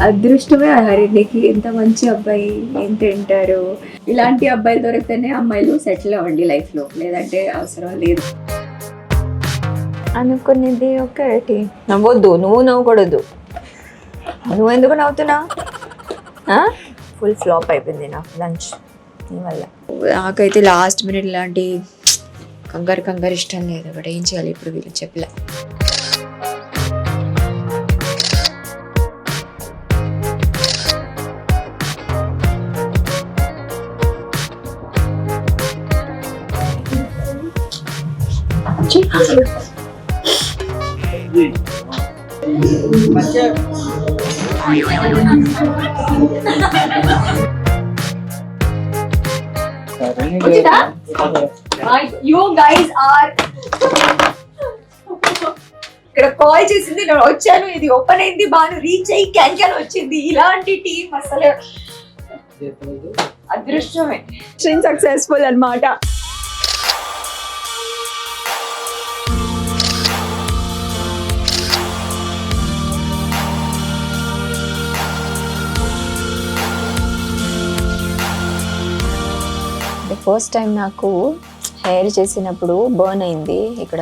అదృష్టమే హరిణికి, ఎంత మంచి అబ్బాయి, ఏం తింటారు. ఇలాంటి అబ్బాయిలు దొరికితేనే అమ్మాయిలు సెటిల్ అవ్వండి లైఫ్లో, లేదంటే అవసరం లేదు. అనుకునేది ఒకటి. నవ్వొద్దు, నువ్వు నవ్వకూడదు. నువ్వెందుకు నవ్వుతున్నావు? ఫుల్ ఫ్లాప్ అయిపోయింది నా లంచ్ నీ వల్ల. నాకైతే లాస్ట్ మినిట్ ఇలాంటి కంగారు ఇష్టం లేదు. బట్ ఏం చేయాలి ఇప్పుడు, వీళ్ళు చెప్పలే. You guys are ఇక్కడ కాల్ చేసింది, నేను వచ్చాను, ఇది ఓపెన్ అయింది, బాను రీచ్ అయ్యి క్యాన్సల్ వచ్చింది. ఇలాంటి టీం అసలు అదృష్టమే. సక్సెస్ఫుల్ అన్నమాట. ఫస్ట్ టైం నాకు హెయిర్ చేసినప్పుడు బర్న్ అయింది ఇక్కడ.